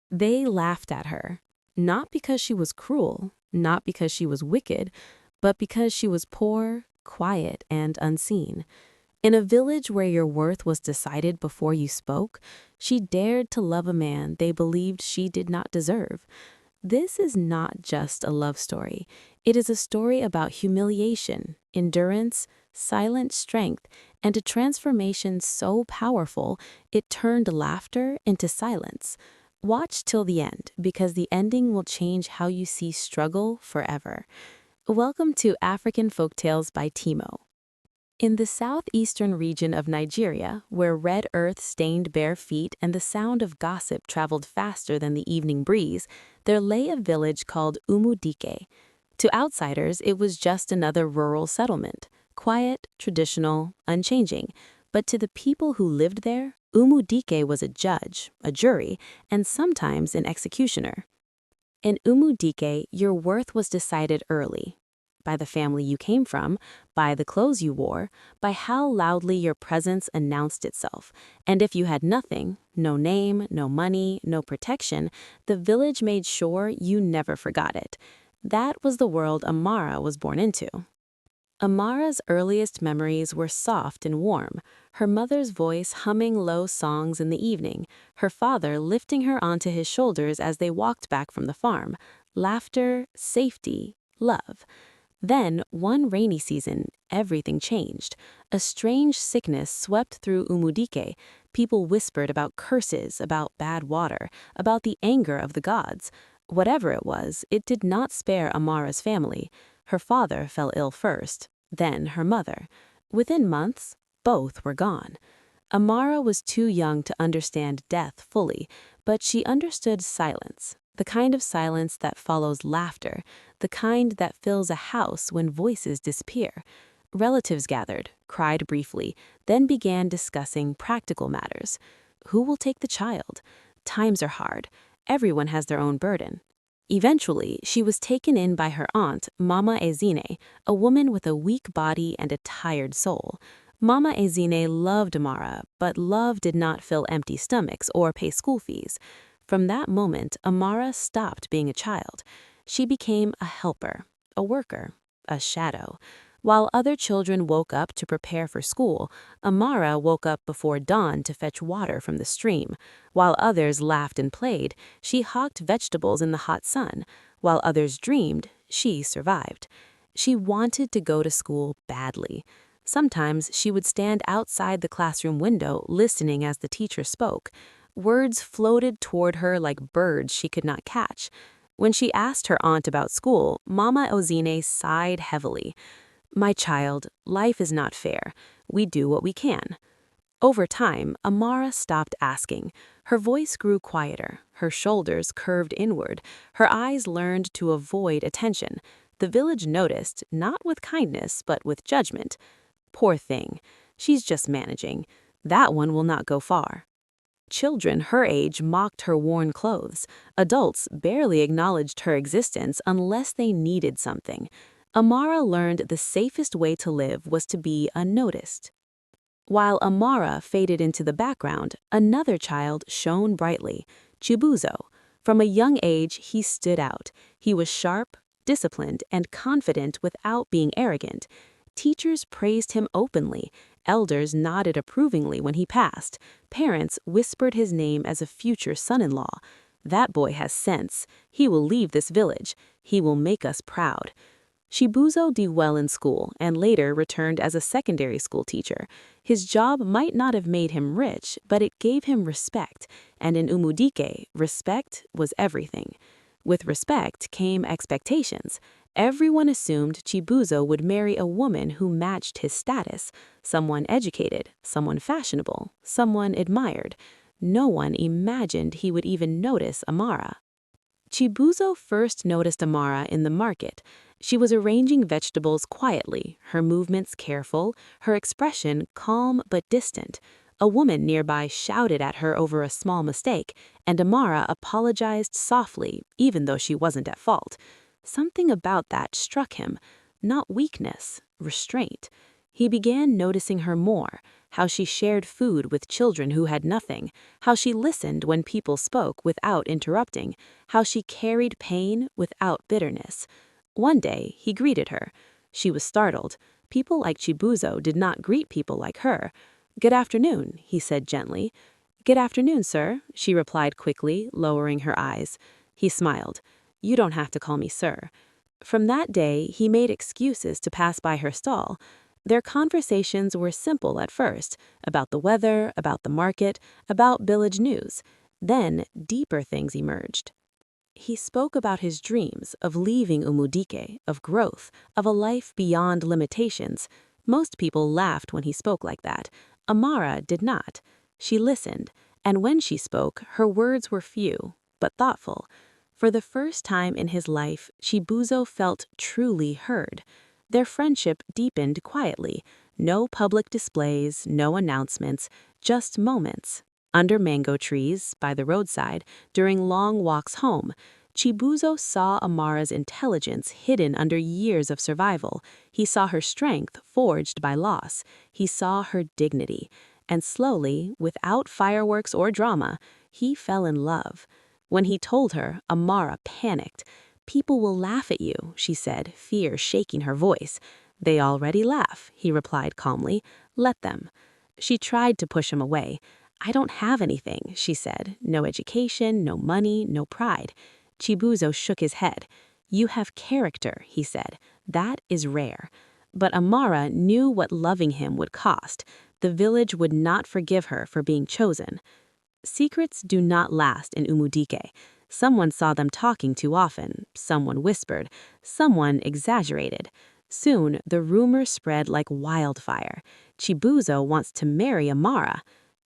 They laughed at her, not because she was cruel, not because she was wicked, but because she was poor, quiet, and unseen. In a village where your worth was decided before you spoke, she dared to love a man they believed she did not deserve. This is not just a love story. It is a story about humiliation, endurance, silent strength, and a transformation so powerful it turned laughter into silence. Watch till the end, because the ending will change how you see struggle forever. Welcome to African Folktales by Timo. In the southeastern region of Nigeria, where red earth stained bare feet and the sound of gossip traveled faster than the evening breeze, there lay a village called Umudike. To outsiders, it was just another rural settlement, quiet, traditional, unchanging. But to the people who lived there, Umudike was a judge, a jury, and sometimes an executioner. In Umudike, your worth was decided early. By the family you came from, by the clothes you wore, by how loudly your presence announced itself. And if you had nothing, no name, no money, no protection, the village made sure you never forgot it. That was the world Amara was born into. Amara's earliest memories were soft and warm, her mother's voice humming low songs in the evening, her father lifting her onto his shoulders as they walked back from the farm. Laughter, safety, love. Then, one rainy season, everything changed. A strange sickness swept through Umudike. People whispered about curses, about bad water, about the anger of the gods. Whatever it was, it did not spare Amara's family. Her father fell ill first, then her mother. Within months, both were gone. Amara was too young to understand death fully, but she understood silence, the kind of silence that follows laughter, the kind that fills a house when voices disappear. Relatives gathered, cried briefly, then began discussing practical matters. Who will take the child? Times are hard. Everyone has their own burden. Eventually, she was taken in by her aunt, Mama Ezine, a woman with a weak body and a tired soul. Mama Ezine loved Amara, but love did not fill empty stomachs or pay school fees. From that moment, Amara stopped being a child. She became a helper, a worker, a shadow. While other children woke up to prepare for school, Amara woke up before dawn to fetch water from the stream. While others laughed and played, she hawked vegetables in the hot sun. While others dreamed, she survived. She wanted to go to school badly. Sometimes she would stand outside the classroom window listening as the teacher spoke. Words floated toward her like birds she could not catch. When she asked her aunt about school, Mama Ozine sighed heavily. "My child, life is not fair. We do what we can." Over time, Amara stopped asking. Her voice grew quieter, her shoulders curved inward, her eyes learned to avoid attention. The village noticed, not with kindness, but with judgment. "Poor thing. She's just managing. That one will not go far." Children her age mocked her worn clothes. Adults barely acknowledged her existence unless they needed something. Amara learned the safest way to live was to be unnoticed. While Amara faded into the background, another child shone brightly, Chibuzo. From a young age, he stood out. He was sharp, disciplined, and confident without being arrogant. Teachers praised him openly. Elders nodded approvingly when he passed. Parents whispered his name as a future son-in-law. "That boy has sense. He will leave this village. He will make us proud." Chibuzo did well in school and later returned as a secondary school teacher. His job might not have made him rich, but it gave him respect, and in Umudike, respect was everything. With respect came expectations. Everyone assumed Chibuzo would marry a woman who matched his status, someone educated, someone fashionable, someone admired. No one imagined he would even notice Amara. Chibuzo first noticed Amara in the market. She was arranging vegetables quietly, her movements careful, her expression calm but distant. A woman nearby shouted at her over a small mistake, and Amara apologized softly, even though she wasn't at fault. Something about that struck him. Not weakness, restraint. He began noticing her more, how she shared food with children who had nothing, how she listened when people spoke without interrupting, how she carried pain without bitterness. One day, he greeted her. She was startled. People like Chibuzo did not greet people like her. "Good afternoon," he said gently. "Good afternoon, sir," she replied quickly, lowering her eyes. He smiled. "You don't have to call me sir." From that day, he made excuses to pass by her stall. Their conversations were simple at first, about the weather, about the market, about village news. Then, deeper things emerged. He spoke about his dreams of leaving Umudike, of growth, of a life beyond limitations. Most people laughed when he spoke like that. Amara did not. She listened, and when she spoke, her words were few, but thoughtful. For the first time in his life, Chibuzo felt truly heard. Their friendship deepened quietly. No public displays, no announcements, just moments. Under mango trees, by the roadside, during long walks home, Chibuzo saw Amara's intelligence hidden under years of survival. He saw her strength forged by loss. He saw her dignity. And slowly, without fireworks or drama, he fell in love. When he told her, Amara panicked. "People will laugh at you," she said, fear shaking her voice. "They already laugh," he replied calmly. "Let them." She tried to push him away. "I don't have anything," she said. "No education, no money, no pride." Chibuzo shook his head. "You have character," he said. "That is rare." But Amara knew what loving him would cost. The village would not forgive her for being chosen. Secrets do not last in Umudike. Someone saw them talking too often, someone whispered, someone exaggerated. Soon, the rumor spread like wildfire. Chibuzo wants to marry Amara.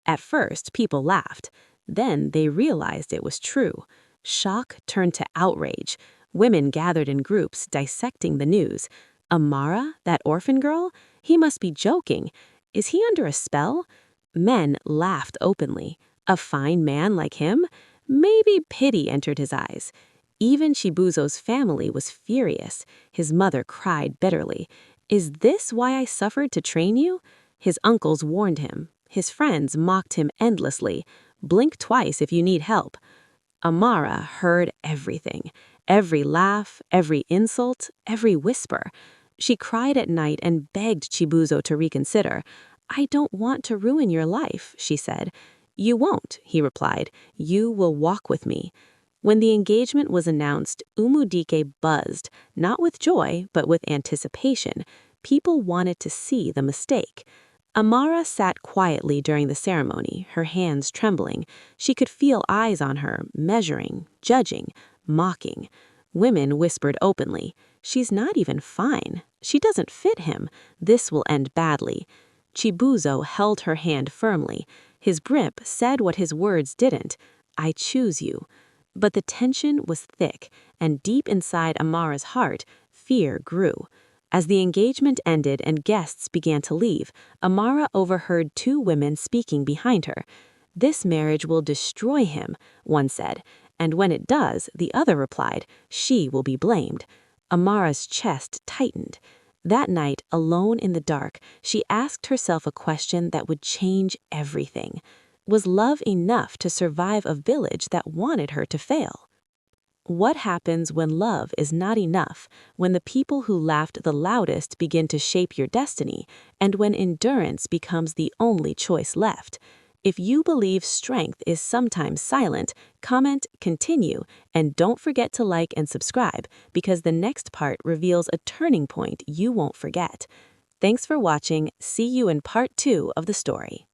At first, people laughed. Then they realized it was true. Shock turned to outrage. Women gathered in groups, dissecting the news. Amara, that orphan girl? He must be joking. Is he under a spell? Men laughed openly. A fine man like him? Maybe pity entered his eyes. Even Chibuzo's family was furious. His mother cried bitterly. "Is this why I suffered to train you?" His uncles warned him. His friends mocked him endlessly. "Blink twice if you need help." Amara heard everything. Every laugh, every insult, every whisper. She cried at night and begged Chibuzo to reconsider. "I don't want to ruin your life," she said. "You won't," he replied. "You will walk with me." When the engagement was announced, Umudike buzzed, not with joy, but with anticipation. People wanted to see the mistake. Amara sat quietly during the ceremony, her hands trembling. She could feel eyes on her, measuring, judging, mocking. Women whispered openly, "She's not even fine. She doesn't fit him. This will end badly." Chibuzo held her hand firmly. His grip said what his words didn't. "I choose you." But the tension was thick, and deep inside Amara's heart, fear grew. As the engagement ended and guests began to leave, Amara overheard two women speaking behind her. "This marriage will destroy him," one said, and when it does, the other replied, "She will be blamed." Amara's chest tightened. That night, alone in the dark, she asked herself a question that would change everything. Was love enough to survive a village that wanted her to fail? What happens when love is not enough, when the people who laughed the loudest begin to shape your destiny, and when endurance becomes the only choice left? If you believe strength is sometimes silent, comment, continue, and don't forget to like and subscribe, because the next part reveals a turning point you won't forget. Thanks for watching. See you in part 2 of the story.